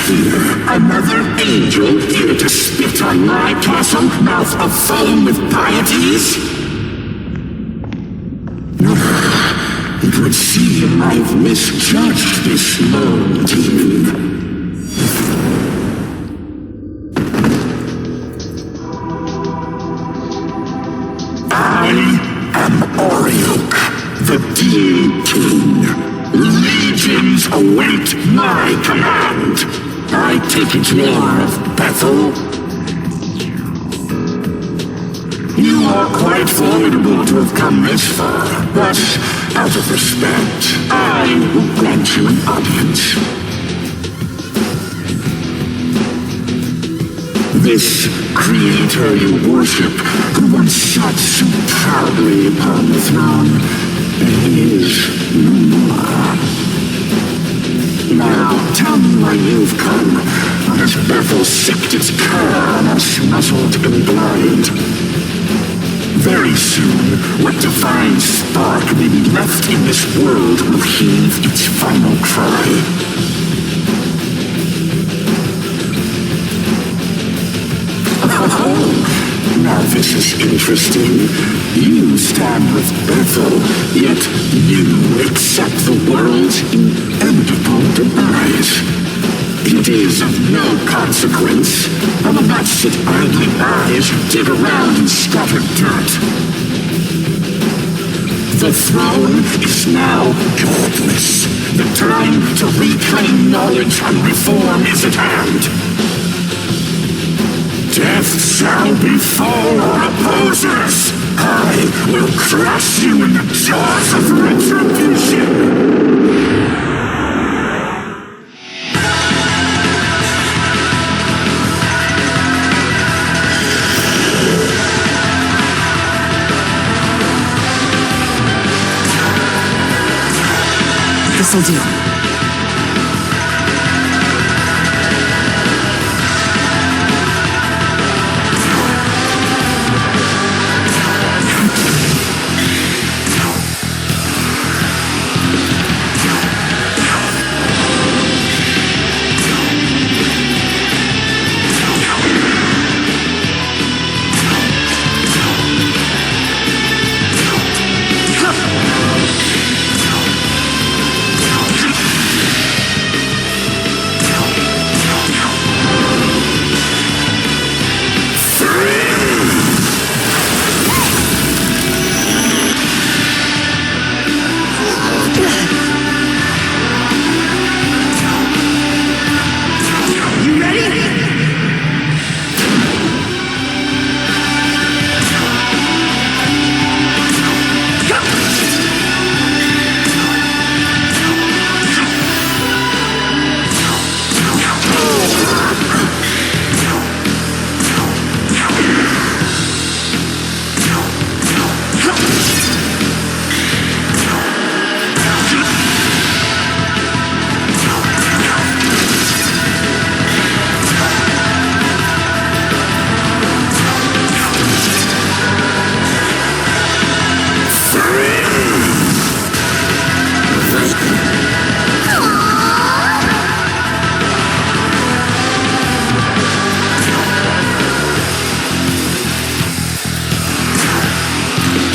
here, another angel here to spit on my castle, mouth aflame with pieties? It would seem I've misjudged this lone demon. I am Oriok, the Demon King. Legions await my command. I take it you are of Bethel. You are quite formidable to have come this far, but out of respect, I will grant you an audience. This creator you worship, who once sat so proudly upon the throne, is no more. Now, tell me why you've come. Has Bethel sicked its cur on us, muzzled and blind? Very soon, what divine spark may be left in this world will heave its final cry. Oh, now this is interesting. You stand with Bethel, yet you accept the world's inevitable demise. It is of no consequence. I will not sit idly by as you dig around in scattered dirt. The throne is now yours. The time to reclaim knowledge and reform is at hand. Death shall befall our opposers. I will crush you in the jaws of retribution. This'll do.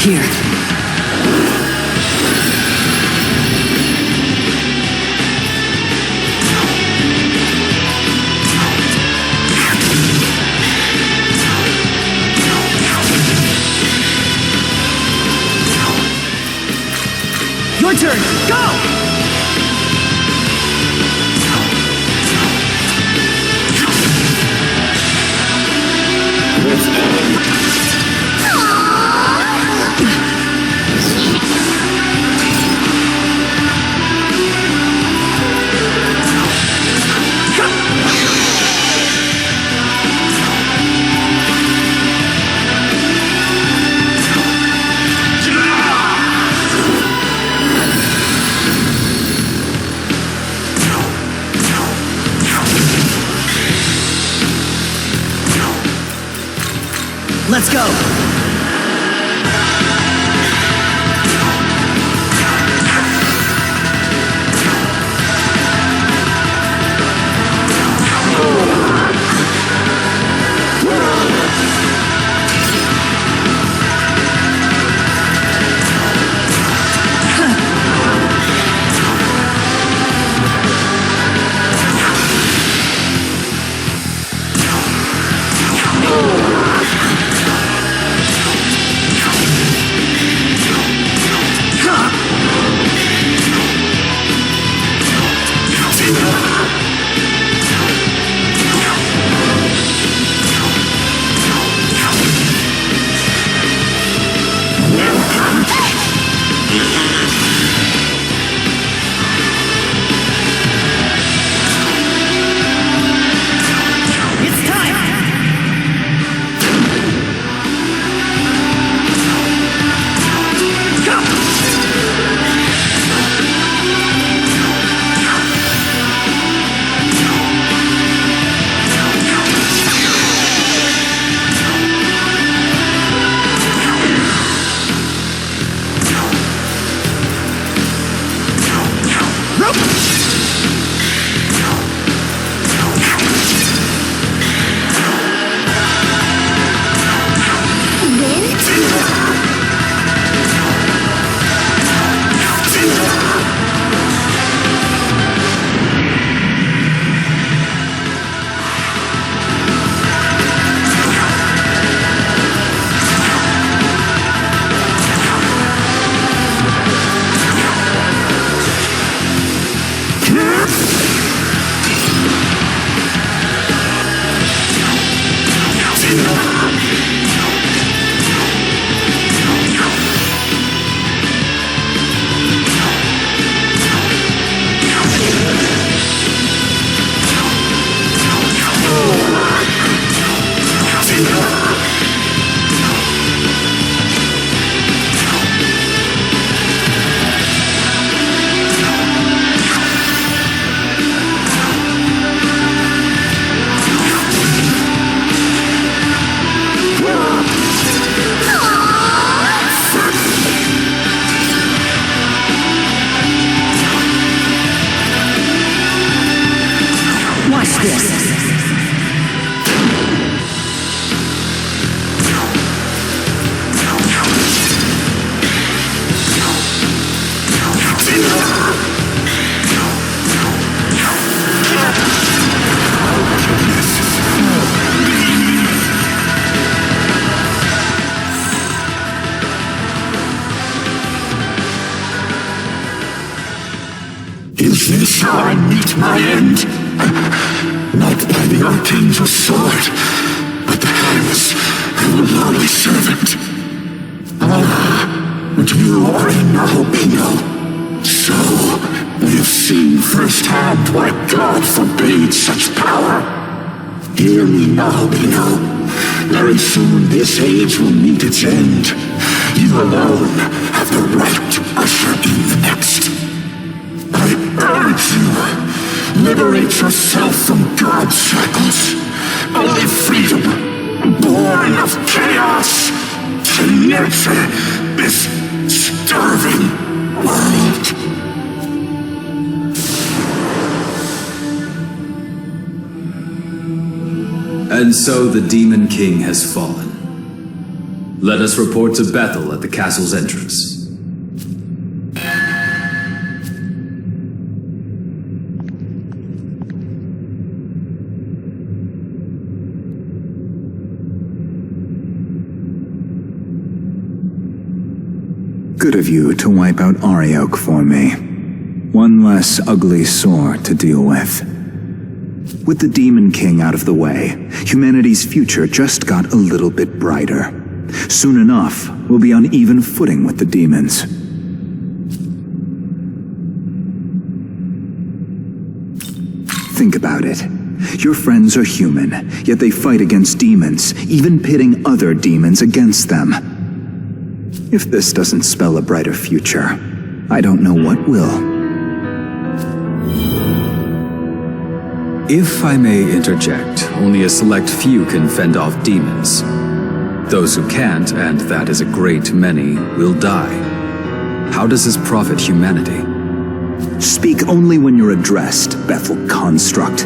Here. Your turn. Go! Let's go! Is this how I meet my end? Not by the Archangel's sword, but the hands of a lowly servant. And you are a Nahobino. So, we have seen firsthand why God forbade such power. Hear me, Nahobino. Very soon this age will meet its end. You alone have the right to usher in the next. I urge you, liberate yourself from God's shackles. Only freedom, born of chaos, can nurture this starving world. And so the Demon King has fallen. Let us report to Bethel at the castle's entrance. Good of you to wipe out Ariok for me. One less ugly sore to deal with. With the Demon King out of the way, humanity's future just got a little bit brighter. Soon enough, we'll be on even footing with the demons. Think about it. Your friends are human, yet they fight against demons, even pitting other demons against them. If this doesn't spell a brighter future, I don't know what will. If I may interject, only a select few can fend off demons. Those who can't, and that is a great many, will die. How does this profit humanity? Speak only when you're addressed, Bethel construct.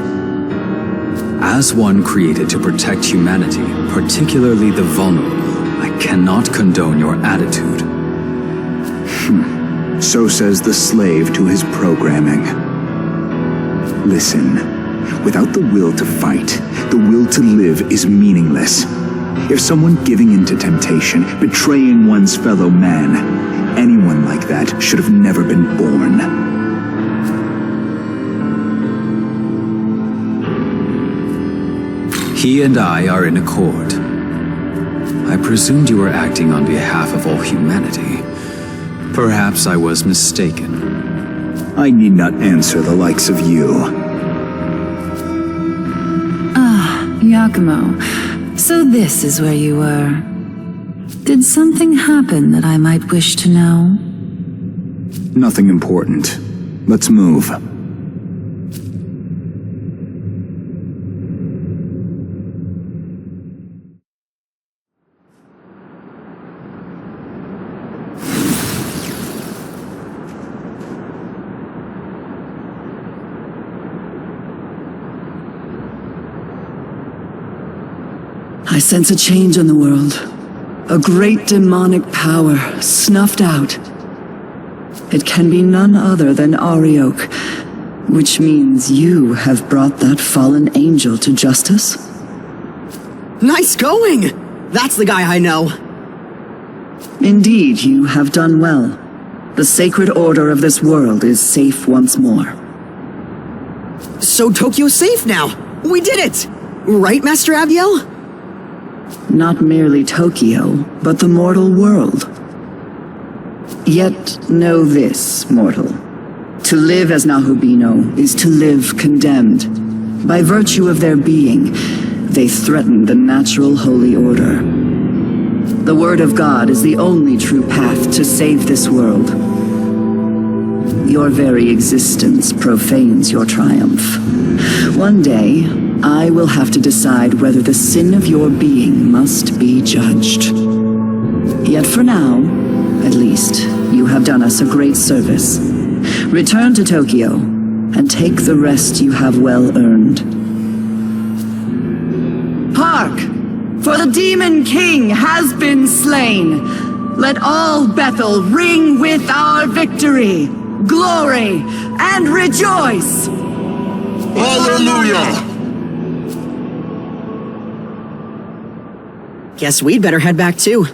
As one created to protect humanity, particularly the vulnerable, I cannot condone your attitude. So says the slave to his programming. Listen. Without the will to fight, the will to live is meaningless. If someone giving in to temptation, betraying one's fellow man, anyone like that should have never been born. He and I are in accord. I presumed you were acting on behalf of all humanity. Perhaps I was mistaken. I need not answer the likes of you. Giacomo, so this is where you were. Did something happen that I might wish to know? Nothing important. Let's move. I sense a change in the world. A great demonic power snuffed out. It can be none other than Ariok, which means you have brought that fallen angel to justice? Nice going! That's the guy I know. Indeed, you have done well. The sacred order of this world is safe once more. So Tokyo's safe now! We did it! Right, Master Abdiel? Not merely Tokyo, but the mortal world. Yet know this, mortal. To live as Nahubino is to live condemned. By virtue of their being, they threaten the natural holy order. The word of God is the only true path to save this world. Your very existence profanes your triumph. One day, I will have to decide whether the sin of your being must be judged. Yet for now, at least, you have done us a great service. Return to Tokyo, and take the rest you have well earned. Hark! For the Demon King has been slain! Let all Bethel ring with our victory, glory, and rejoice! Hallelujah! Guess we'd better head back too.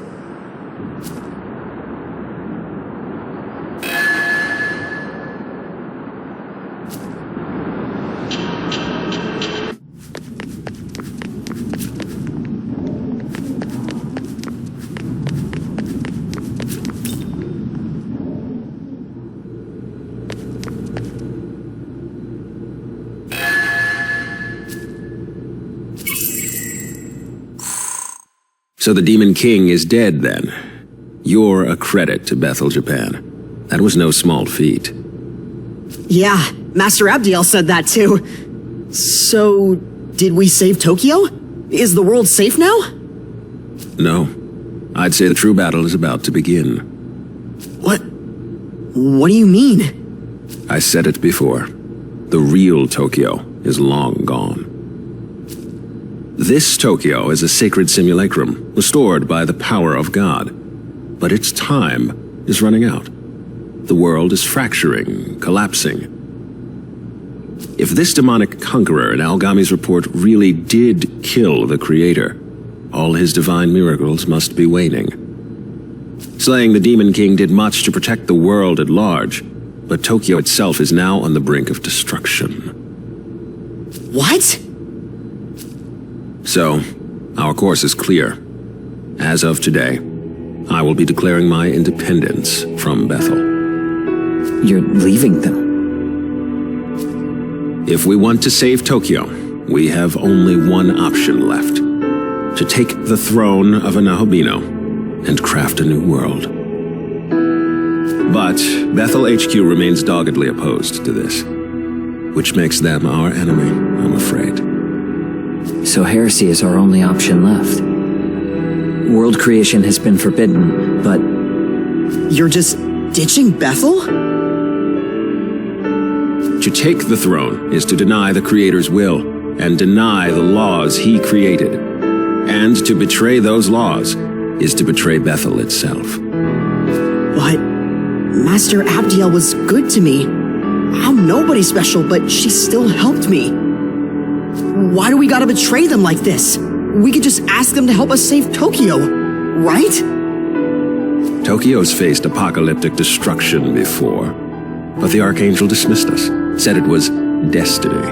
So the Demon King is dead, then. You're a credit to Bethel, Japan. That was no small feat. Yeah, Master Abdiel said that too. So, did we save Tokyo? Is the world safe now? No. I'd say the true battle is about to begin. What do you mean? I said it before. The real Tokyo is long gone. This Tokyo is a sacred simulacrum, restored by the power of God. But its time is running out. The world is fracturing, collapsing. If this demonic conqueror in Algami's report really did kill the Creator, all his divine miracles must be waning. Slaying the Demon King did much to protect the world at large, but Tokyo itself is now on the brink of destruction. What? So, our course is clear. As of today, I will be declaring my independence from Bethel. You're leaving them? If we want to save Tokyo, we have only one option left. To take the throne of a Nahobino and craft a new world. But Bethel HQ remains doggedly opposed to this, which makes them our enemy, I'm afraid. So heresy is our only option left. World creation has been forbidden, but... You're just ditching Bethel? To take the throne is to deny the Creator's will and deny the laws he created. And to betray those laws is to betray Bethel itself. But Master Abdiel was good to me. I'm nobody special, but she still helped me. Why do we gotta betray them like this? We could just ask them to help us save Tokyo, right? Tokyo's faced apocalyptic destruction before, but the Archangel dismissed us, said it was destiny.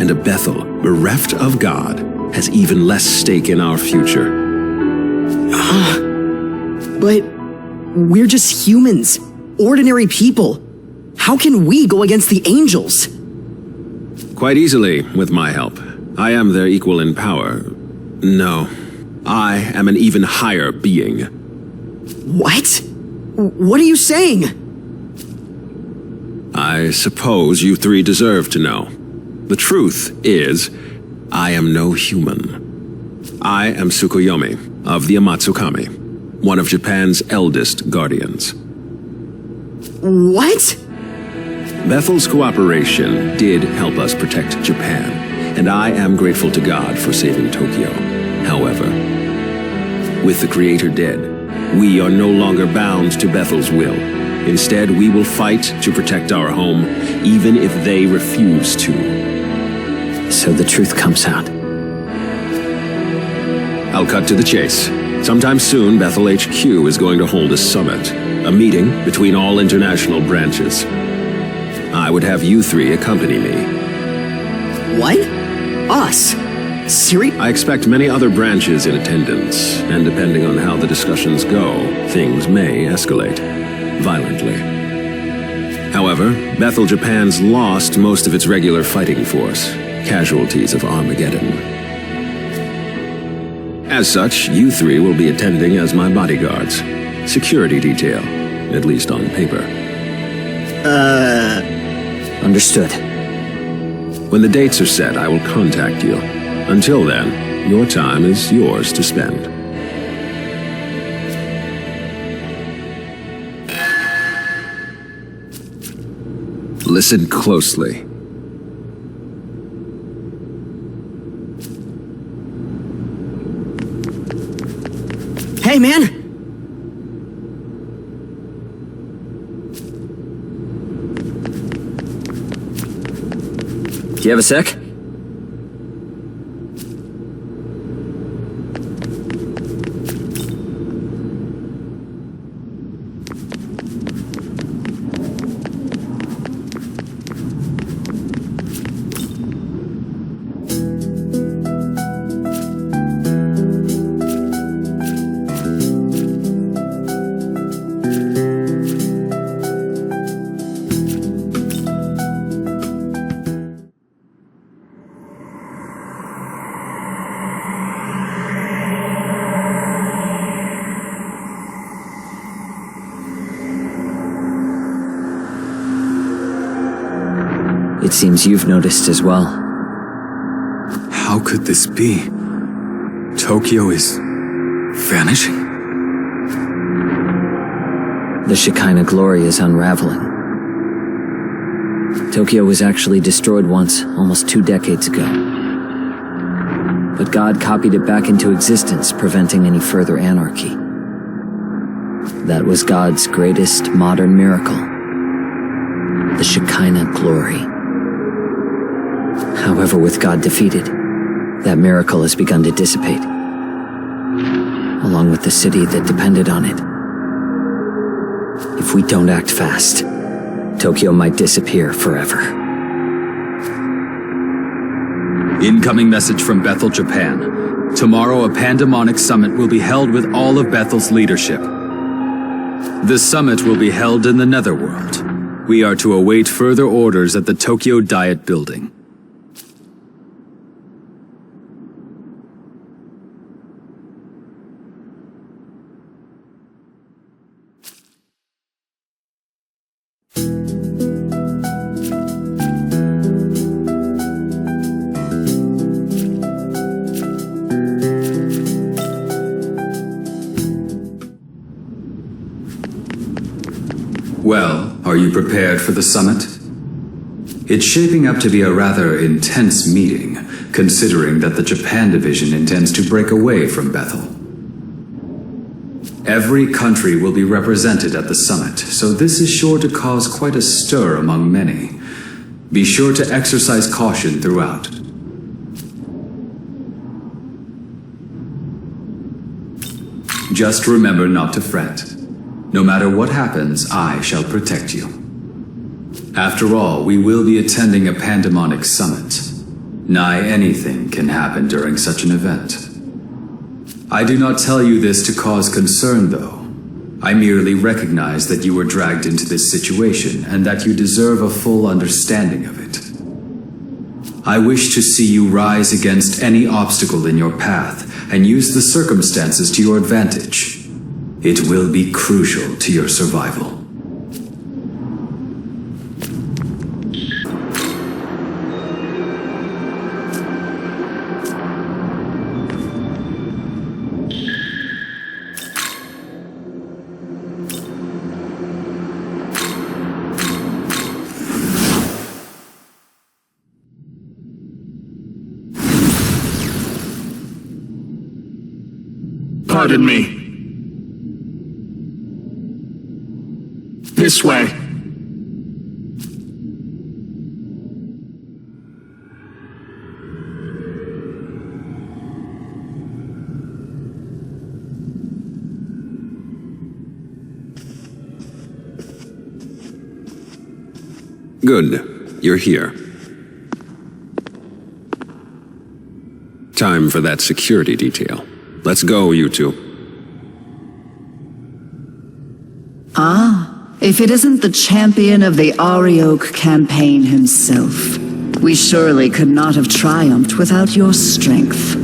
And a Bethel, bereft of God, has even less stake in our future. But we're just humans, ordinary people. How can we go against the angels? Quite easily, with my help. I am their equal in power. No, I am an even higher being. What? What are you saying? I suppose you three deserve to know. The truth is, I am no human. I am Tsukuyomi of the Amatsukami, one of Japan's eldest guardians. What? Bethel's cooperation did help us protect Japan, and I am grateful to God for saving Tokyo. However, with the Creator dead, we are no longer bound to Bethel's will. Instead, we will fight to protect our home, even if they refuse to. So the truth comes out. I'll cut to the chase. Sometime soon, Bethel HQ is going to hold a summit, a meeting between all international branches. I would have you three accompany me. What? Us? Siri? I expect many other branches in attendance, and depending on how the discussions go, things may escalate violently. However, Bethel, Japan's lost most of its regular fighting force, casualties of Armageddon. As such, you three will be attending as my bodyguards. Security detail, at least on paper. Understood. When the dates are set, I will contact you. Until then, your time is yours to spend. Listen closely. Hey, man! Do you have a sec? It seems you've noticed as well. How could this be? Tokyo is vanishing? The Shekinah glory is unraveling. Tokyo was actually destroyed once, almost 2 decades ago. But God copied it back into existence, preventing any further anarchy. That was God's greatest modern miracle. The Shekinah glory. However, with God defeated, that miracle has begun to dissipate, along with the city that depended on it. If we don't act fast, Tokyo might disappear forever. Incoming message from Bethel, Japan. Tomorrow a pandemonic summit will be held with all of Bethel's leadership. The summit will be held in the Netherworld. We are to await further orders at the Tokyo Diet Building. Well, are you prepared for the summit? It's shaping up to be a rather intense meeting, considering that the Japan division intends to break away from Bethel. Every country will be represented at the summit, so this is sure to cause quite a stir among many. Be sure to exercise caution throughout. Just remember not to fret. No matter what happens, I shall protect you. After all, we will be attending a pandemonic summit. Nigh anything can happen during such an event. I do not tell you this to cause concern, though. I merely recognize that you were dragged into this situation and that you deserve a full understanding of it. I wish to see you rise against any obstacle in your path and use the circumstances to your advantage. It will be crucial to your survival. Pardon me. This way. Good. You're here. Time for that security detail. Let's go, you two. If it isn't the champion of the Arioch campaign himself, we surely could not have triumphed without your strength.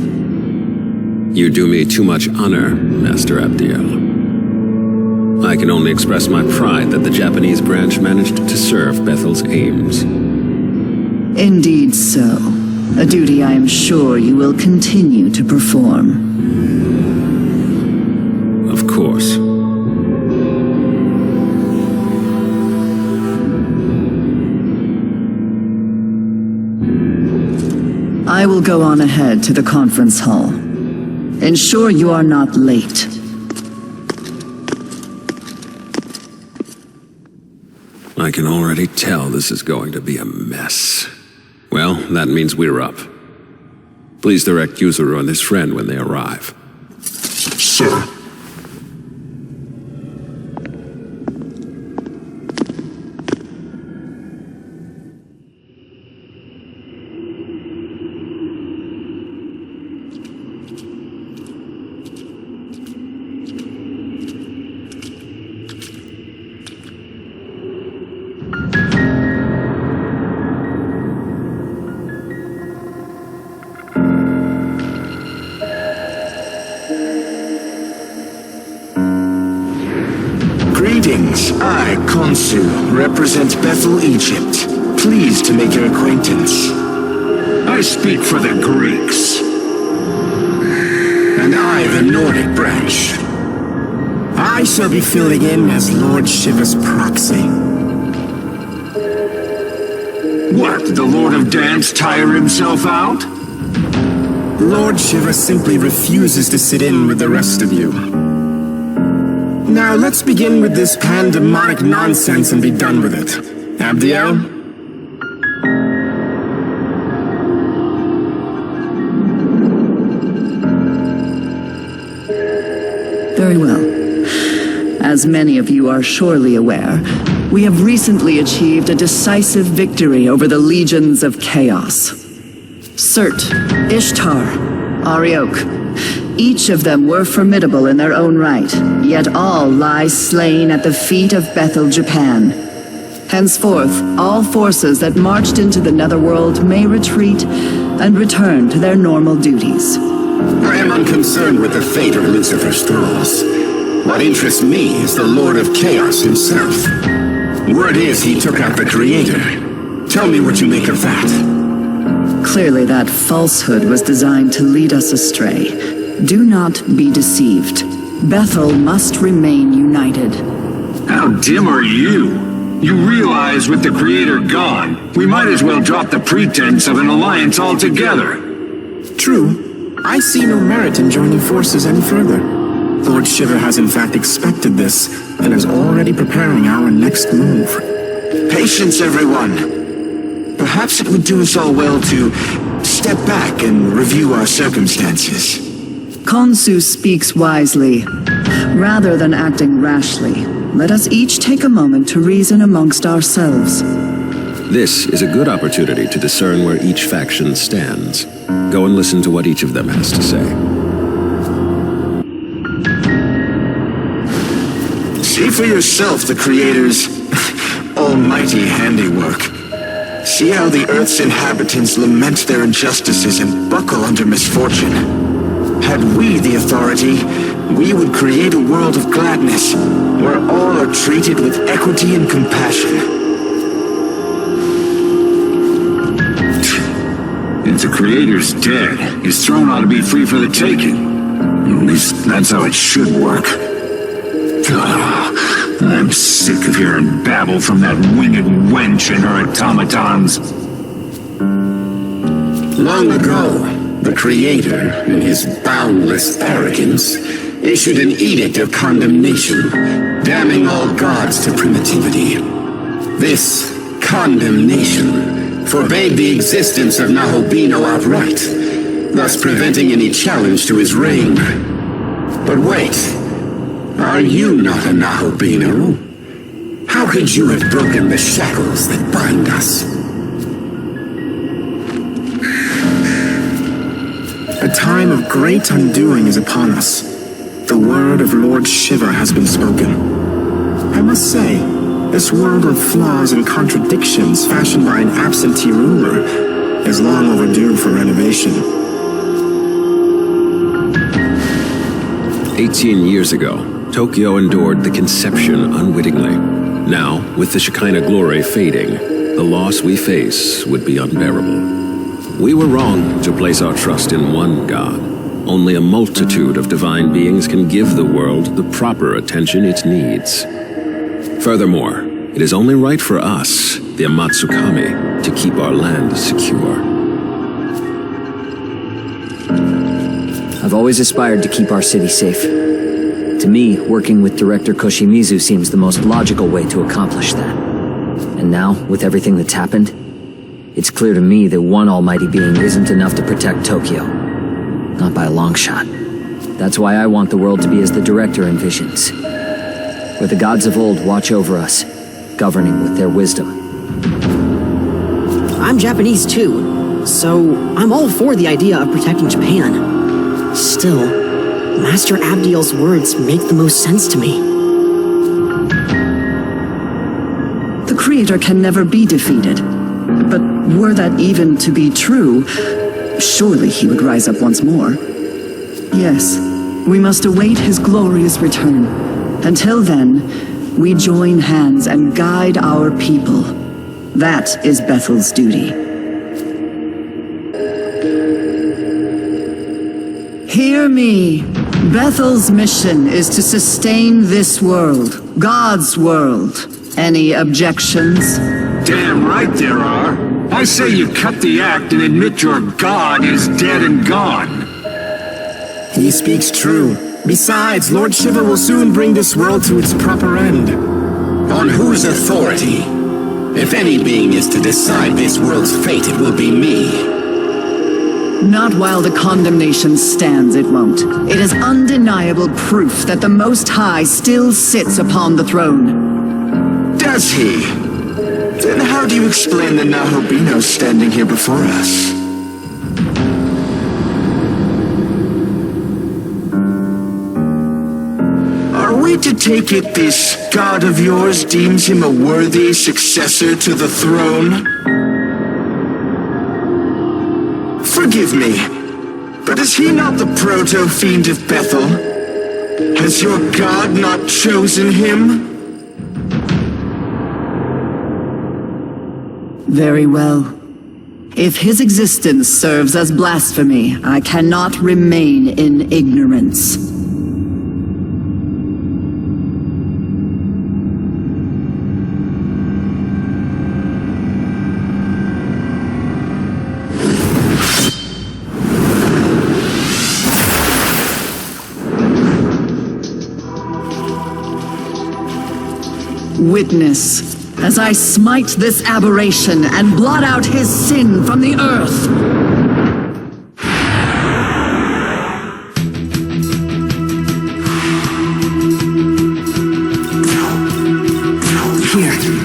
You do me too much honor, Master Abdiel. I can only express my pride that the Japanese branch managed to serve Bethel's aims. Indeed so. A duty I am sure you will continue to perform. Of course. I will go on ahead to the conference hall. Ensure you are not late. I can already tell this is going to be a mess. Well, that means we're up. Please direct Yuzuru and his friend when they arrive. Sir. Greetings. I, Khonsu, represent Bethel, Egypt. Pleased to make your acquaintance. I speak for the Greeks. And I, the Nordic branch. I shall be filling in as Lord Shiva's proxy. What, the Lord of Dance tire himself out? Lord Shiva simply refuses to sit in with the rest of you. Now let's begin with this pandemonic nonsense and be done with it. Abdiel? Very well. As many of you are surely aware, we have recently achieved a decisive victory over the legions of chaos. Surt, Ishtar, Arioch. Each of them were formidable in their own right, yet all lie slain at the feet of Bethel, Japan. Henceforth, all forces that marched into the Netherworld may retreat and return to their normal duties. I am unconcerned with the fate of Lucifer's thralls. What interests me is the Lord of Chaos himself. Word is he took out the Creator. Tell me what you make of that. Clearly that falsehood was designed to lead us astray. Do not be deceived. Bethel must remain united. How dim are you? You realize with the Creator gone, we might as well drop the pretense of an alliance altogether. True. I see no merit in joining forces any further. Lord Shiva has in fact expected this, and is already preparing our next move. Patience, everyone. Perhaps it would do us all well to step back and review our circumstances. Khonsu speaks wisely. Rather than acting rashly, let us each take a moment to reason amongst ourselves. This is a good opportunity to discern where each faction stands. Go and listen to what each of them has to say. See for yourself the Creator's almighty handiwork. See how the Earth's inhabitants lament their injustices and buckle under misfortune. Had we the authority, we would create a world of gladness, where all are treated with equity and compassion. If the Creator's dead, his throne ought to be free for the taking. At least that's how it should work. I'm sick of hearing babble from that winged wench and her automatons. Long ago, the Creator, in his boundless arrogance, issued an edict of condemnation, damning all gods to primitivity. This condemnation forbade the existence of Nahobino outright, thus preventing any challenge to his reign. But wait, are you not a Nahobino? How could you have broken the shackles that bind us? A time of great undoing is upon us. The word of Lord Shiva has been spoken. I must say, this world of flaws and contradictions fashioned by an absentee ruler is long overdue for renovation. 18 years ago, Tokyo endured the conception unwittingly. Now, with the Shekinah glory fading, the loss we face would be unbearable. We were wrong to place our trust in one God. Only a multitude of divine beings can give the world the proper attention it needs. Furthermore, it is only right for us, the Amatsukami, to keep our land secure. I've always aspired to keep our city safe. To me, working with Director Koshimizu seems the most logical way to accomplish that. And now, with everything that's happened, it's clear to me that one almighty being isn't enough to protect Tokyo. Not by a long shot. That's why I want the world to be as the director envisions. Where the gods of old watch over us, governing with their wisdom. I'm Japanese too, so I'm all for the idea of protecting Japan. Still, Master Abdiel's words make the most sense to me. The Creator can never be defeated. But were that even to be true, surely he would rise up once more. Yes, we must await his glorious return. Until then, we join hands and guide our people. That is Bethel's duty. Hear me. Bethel's mission is to sustain this world, God's world. Any objections? Damn right there are. I say you cut the act and admit your god is dead and gone. He speaks true. Besides, Lord Shiva will soon bring this world to its proper end. On whose authority? If any being is to decide this world's fate, it will be me. Not while the condemnation stands, it won't. It is undeniable proof that the Most High still sits upon the throne. Does he? Then how do you explain the Nahobino standing here before us? Are we to take it this god of yours deems him a worthy successor to the throne? Forgive me, but is he not the proto-fiend of Bethel? Has your god not chosen him? Very well. If his existence serves as blasphemy, I cannot remain in ignorance. Witness, as I smite this aberration and blot out his sin from the earth. Here.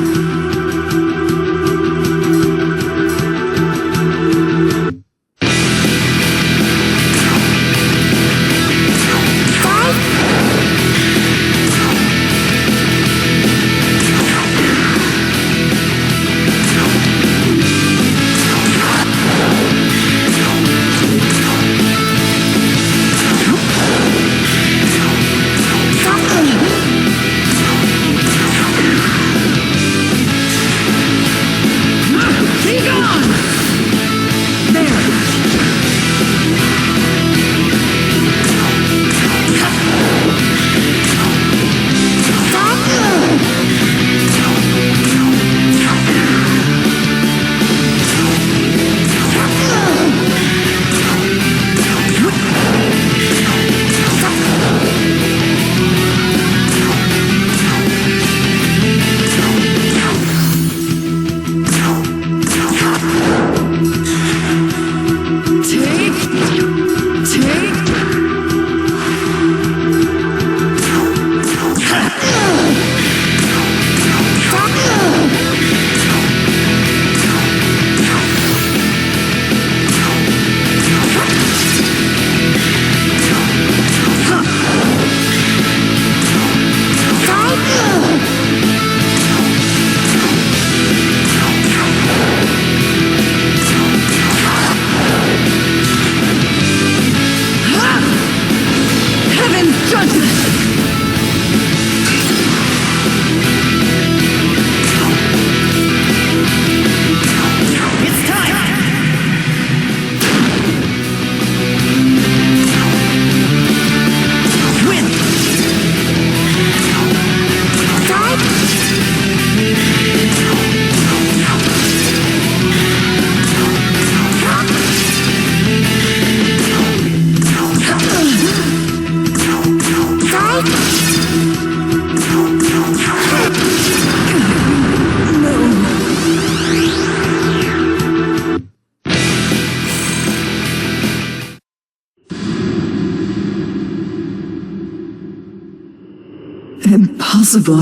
Impossible.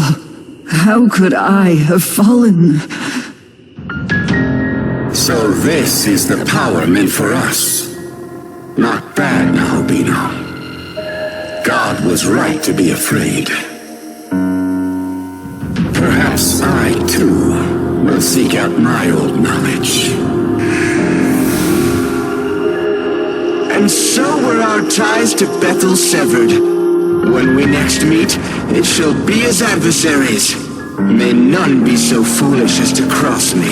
How could I have fallen? So this is the power meant for us. Not bad, Albino. God was right to be afraid. Perhaps I, too, will seek out my old knowledge. And so were our ties to Bethel severed. When we next meet, it shall be as adversaries. May none be so foolish as to cross me.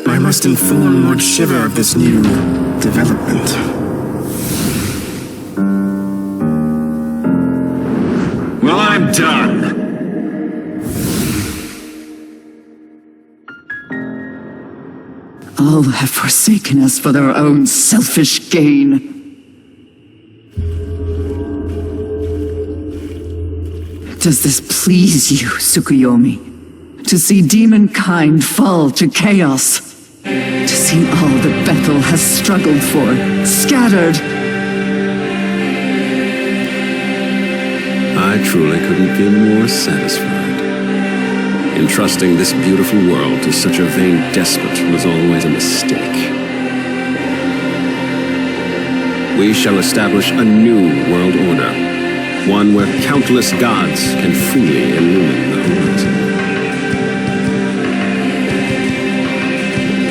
I must inform Lord Shiva of this new development. Well, I'm done. All have forsaken us for their own selfish gain. Does this please you, Tsukuyomi? To see demonkind fall to chaos? To see all that Bethel has struggled for, scattered? I truly couldn't be more satisfied. Entrusting this beautiful world to such a vain despot was always a mistake. We shall establish a new world order, one where countless gods can freely illumine the horizon.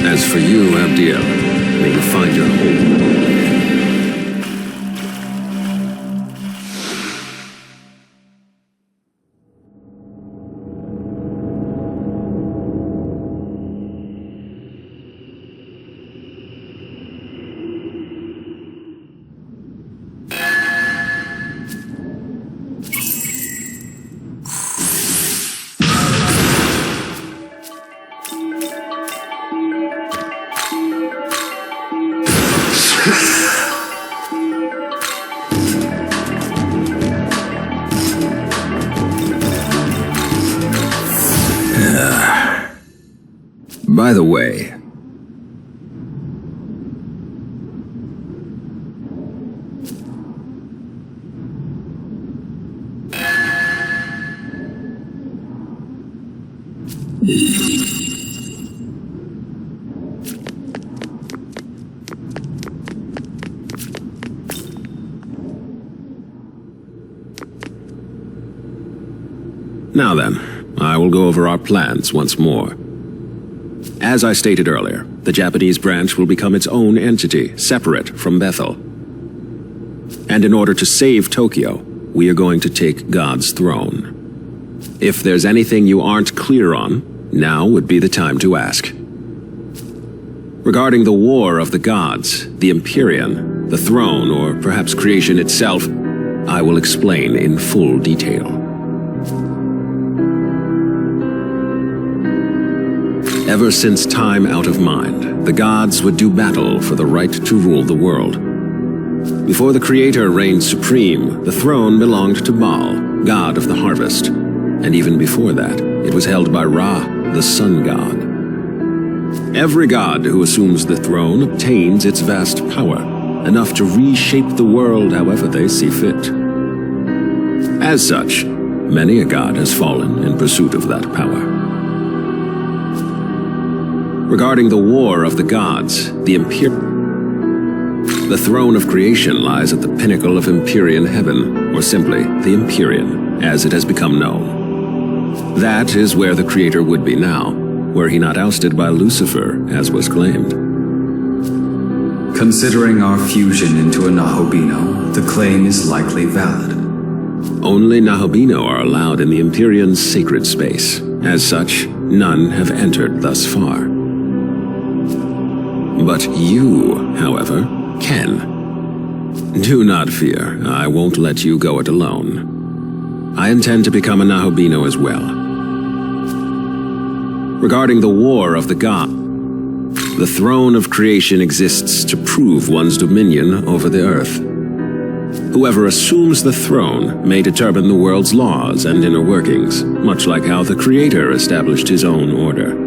As for you, Abdiel, may you find your home. By the way, now then, I will go over our plans once more. As I stated earlier, the Japanese branch will become its own entity, separate from Bethel. And in order to save Tokyo, we are going to take God's throne. If there's anything you aren't clear on, now would be the time to ask. Regarding the War of the Gods, the Empyrean, the throne, or perhaps creation itself, I will explain in full detail. Ever since time out of mind, the gods would do battle for the right to rule the world. Before the Creator reigned supreme, the throne belonged to Baal, god of the harvest. And even before that, it was held by Ra, the sun god. Every god who assumes the throne obtains its vast power, enough to reshape the world however they see fit. As such, many a god has fallen in pursuit of that power. Regarding the War of the Gods, the throne of creation lies at the pinnacle of Empyrean heaven, or simply the Empyrean, as it has become known. That is where the Creator would be now, were he not ousted by Lucifer, as was claimed. Considering our fusion into a Nahobino, the claim is likely valid. Only Nahobino are allowed in the Empyrean's sacred space. As such, none have entered thus far. But you, however, can. Do not fear, I won't let you go it alone. I intend to become a Nahobino as well. Regarding the War of the Gods, the throne of creation exists to prove one's dominion over the earth. Whoever assumes the throne may determine the world's laws and inner workings, much like how the Creator established his own order.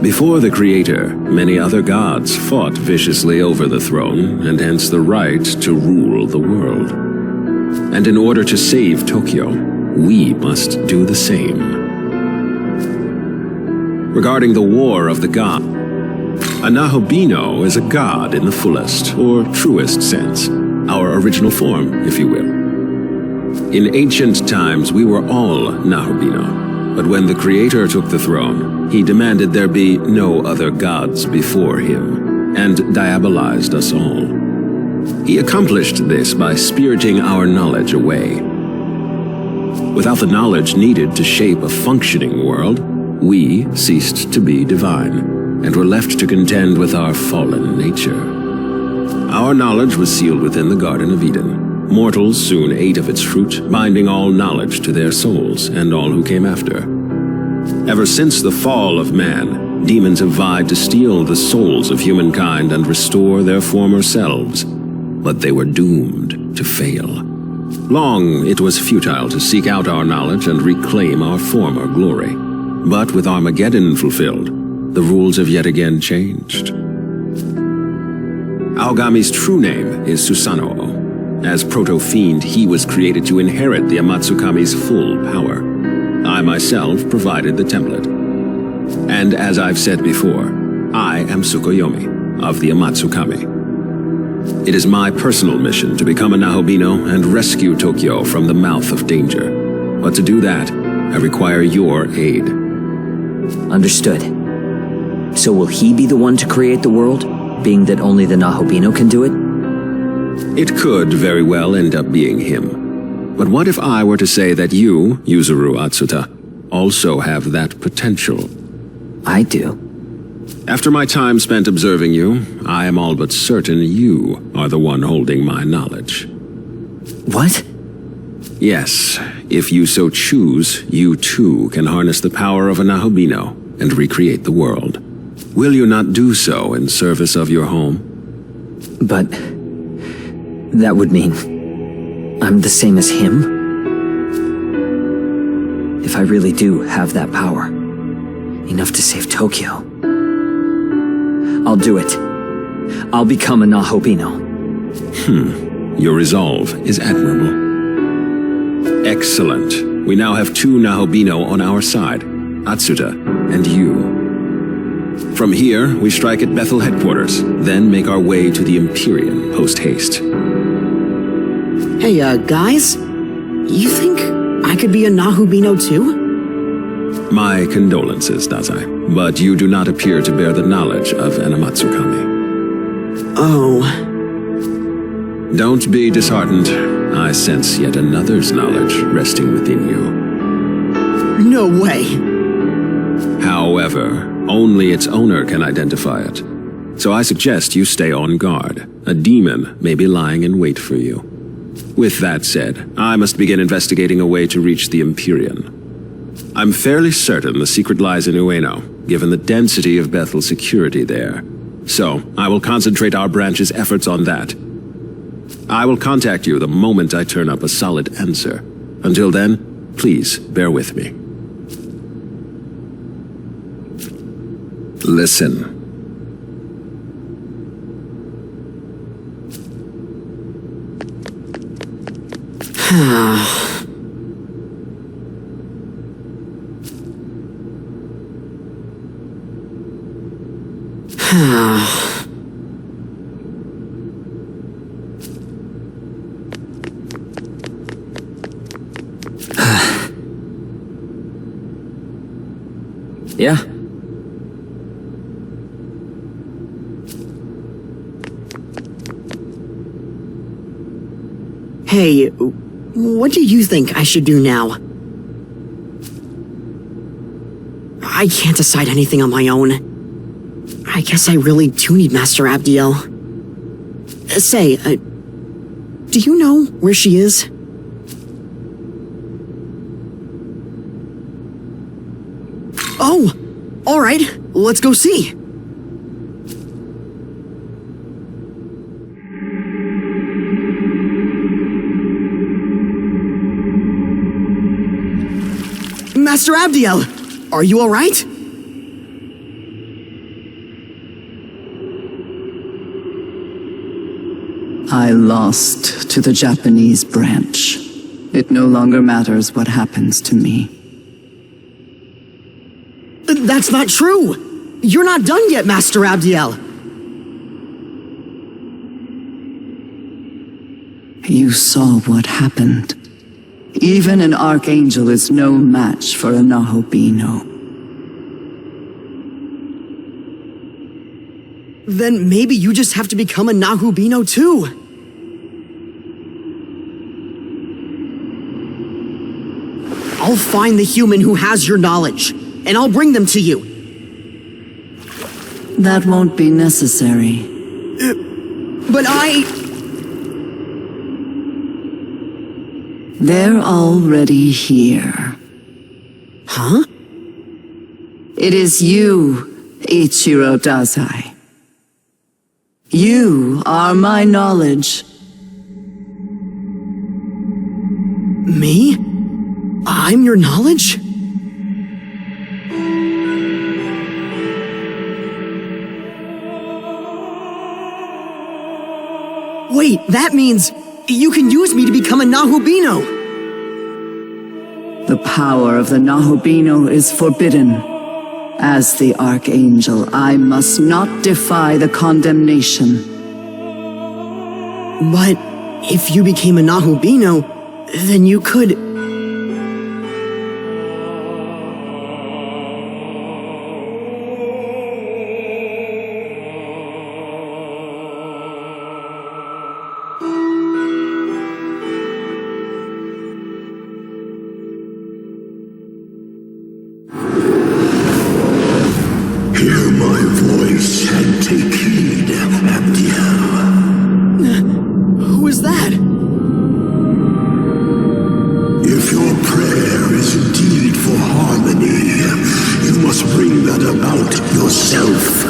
Before the Creator, many other gods fought viciously over the throne, and hence the right to rule the world. And in order to save Tokyo, we must do the same. Regarding the War of the God, a Nahobino is a god in the fullest, or truest sense, our original form, if you will. In ancient times, we were all Nahobino, but when the Creator took the throne, he demanded there be no other gods before him, and diabolized us all. He accomplished this by spiriting our knowledge away. Without the knowledge needed to shape a functioning world, we ceased to be divine, and were left to contend with our fallen nature. Our knowledge was sealed within the Garden of Eden. Mortals soon ate of its fruit, binding all knowledge to their souls and all who came after. Ever since the fall of man, demons have vied to steal the souls of humankind and restore their former selves. But they were doomed to fail. Long it was futile to seek out our knowledge and reclaim our former glory. But with Armageddon fulfilled, the rules have yet again changed. Aogami's true name is Susanoo. As proto-fiend, he was created to inherit the Amatsukami's full power. I myself provided the template. And as I've said before, I am Tsukuyomi of the Amatsukami. It is my personal mission to become a Nahobino and rescue Tokyo from the mouth of danger. But to do that, I require your aid. Understood. So will he be the one to create the world, being that only the Nahobino can do it? It could very well end up being him. But what if I were to say that you, Yuzuru Atsuta, also have that potential? I do. After my time spent observing you, I am all but certain you are the one holding my knowledge. What? Yes, if you so choose, you too can harness the power of a Nahobino and recreate the world. Will you not do so in service of your home? But that would mean I'm the same as him? If I really do have that power, enough to save Tokyo, I'll do it. I'll become a Nahobino. Your resolve is admirable. Excellent. We now have two Nahobino on our side, Atsuta and you. From here, we strike at Bethel headquarters, then make our way to the Empyrean post-haste. Hey, guys? You think I could be a Nahobino too? My condolences, Dazai, but you do not appear to bear the knowledge of an Amatsukami. Oh. Don't be disheartened. I sense yet another's knowledge resting within you. No way. However, only its owner can identify it. So I suggest you stay on guard. A demon may be lying in wait for you. With that said, I must begin investigating a way to reach the Empyrean. I'm fairly certain the secret lies in Ueno, given the density of Bethel's security there. So, I will concentrate our branch's efforts on that. I will contact you the moment I turn up a solid answer. Until then, please bear with me. Listen. Yeah? Hey, what do you think I should do now? I can't decide anything on my own. I guess I really do need Master Abdiel. Say, do you know where she is? Oh, alright, let's go see. Master Abdiel, are you alright? I lost to the Japanese branch. It no longer matters what happens to me. That's not true! You're not done yet, Master Abdiel! You saw what happened. Even an archangel is no match for a Nahobino. Then maybe you just have to become a Nahobino too. I'll find the human who has your knowledge, and I'll bring them to you. That won't be necessary. But They're already here. Huh? It is you, Ichiro Dazai. You are my knowledge. Me? I'm your knowledge? Wait, that means you can use me to become a Nahobino! The power of the Nahobino is forbidden. As the Archangel, I must not defy the condemnation. But if you became a Nahobino, then you could... Hear my voice and take heed, Abdiel. Who is that? If your prayer is indeed for harmony, you must bring that about yourself.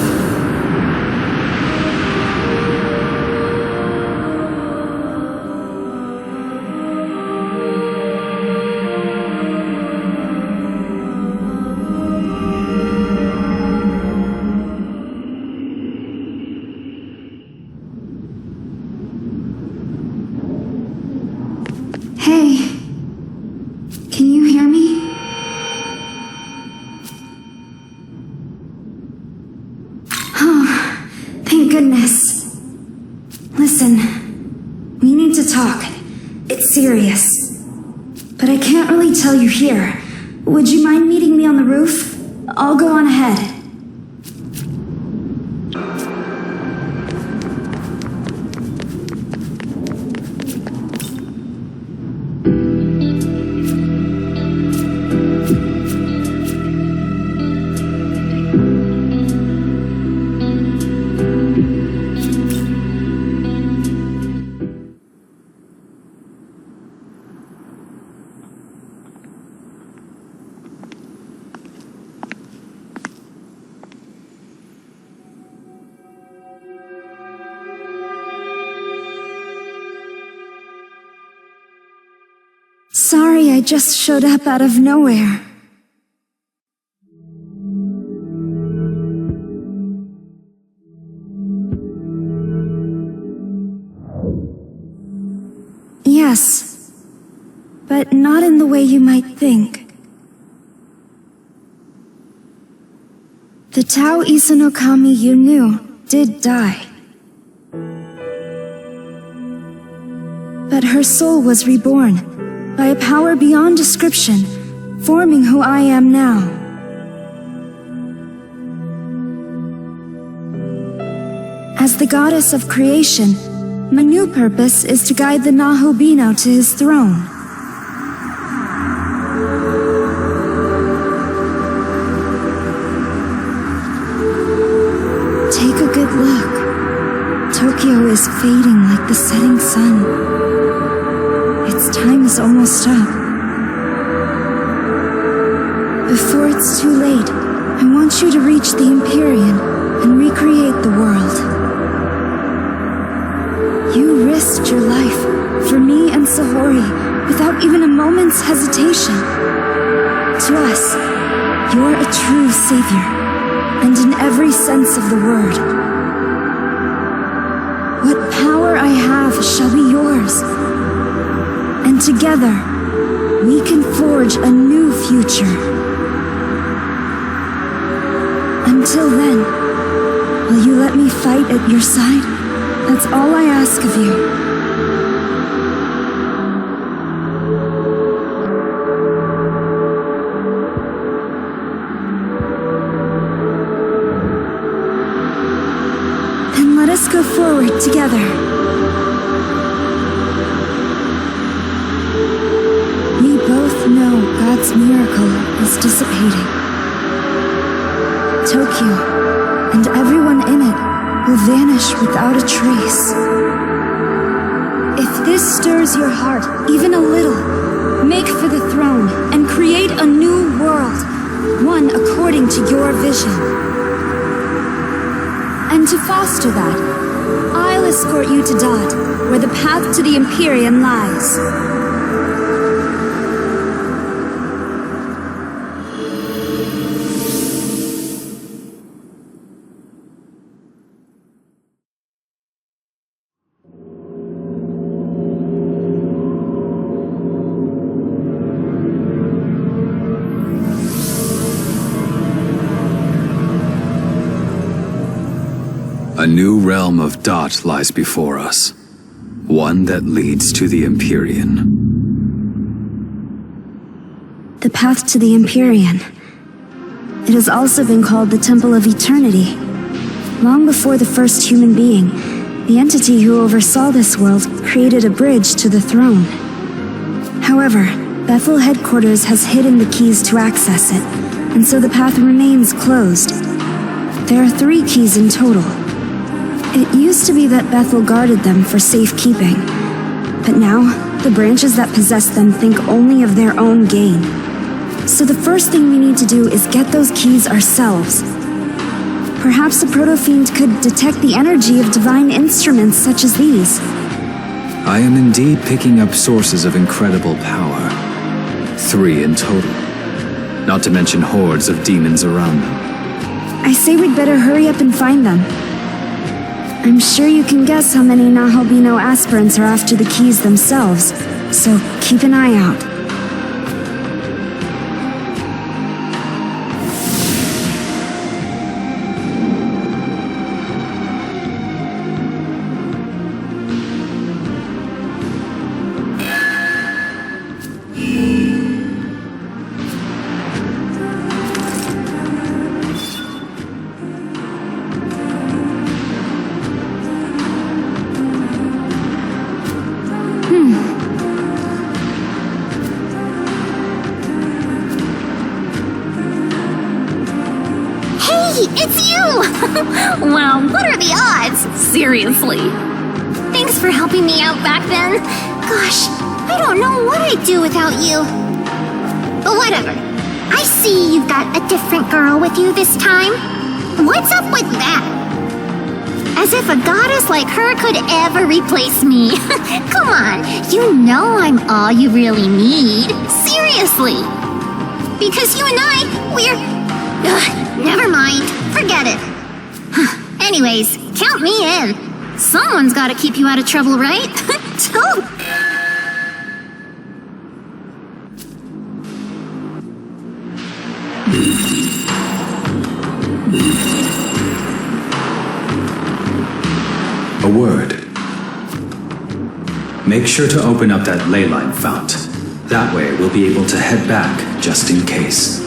Hey, can you hear me? Oh, thank goodness. Listen, we need to talk. It's serious. But I can't really tell you here. Would you mind meeting me on the roof? I'll go on ahead. Sorry, I just showed up out of nowhere. Yes, but not in the way you might think. The Tao Isanokami you knew did die. But her soul was reborn by a power beyond description, forming who I am now. As the goddess of creation, my new purpose is to guide the Nahobino to his throne. Take a good look. Tokyo is fading like the setting sun. Its time is almost up. Before it's too late, I want you to reach the Empyrean and recreate the world. You risked your life for me and Sahori without even a moment's hesitation. To us, you're a true savior, and in every sense of the word. What power I have shall be yours. And together, we can forge a new future. Until then, will you let me fight at your side? That's all I ask of you. Then let us go forward together. We both know God's miracle is dissipating. Tokyo, and everyone in it, will vanish without a trace. If this stirs your heart even a little, make for the throne and create a new world, one according to your vision. And to foster that, I'll escort you to Dot, where the path to the Empyrean lies. A new realm of Dot lies before us. One that leads to the Empyrean. The path to the Empyrean. It has also been called the Temple of Eternity. Long before the first human being, the entity who oversaw this world created a bridge to the throne. However, Bethel headquarters has hidden the keys to access it, and so the path remains closed. There are 3 keys in total. It used to be that Bethel guarded them for safekeeping, but now the branches that possess them think only of their own gain. So the first thing we need to do is get those keys ourselves. Perhaps a proto-fiend could detect the energy of divine instruments such as these. I am indeed picking up sources of incredible power. 3 in total. Not to mention hordes of demons around them. I say we'd better hurry up and find them. I'm sure you can guess how many Nahalbino aspirants are after the keys themselves, so keep an eye out. It's you! Wow, what are the odds? Seriously. Thanks for helping me out back then. Gosh, I don't know what I'd do without you. But whatever. I see you've got a different girl with you this time. What's up with that? As if a goddess like her could ever replace me. Come on, you know I'm all you really need. Seriously. Because you and I, we're... never mind. Forget it. Anyways, count me in. Someone's gotta keep you out of trouble, right? A word. Make sure to open up that ley line fount. That way we'll be able to head back just in case.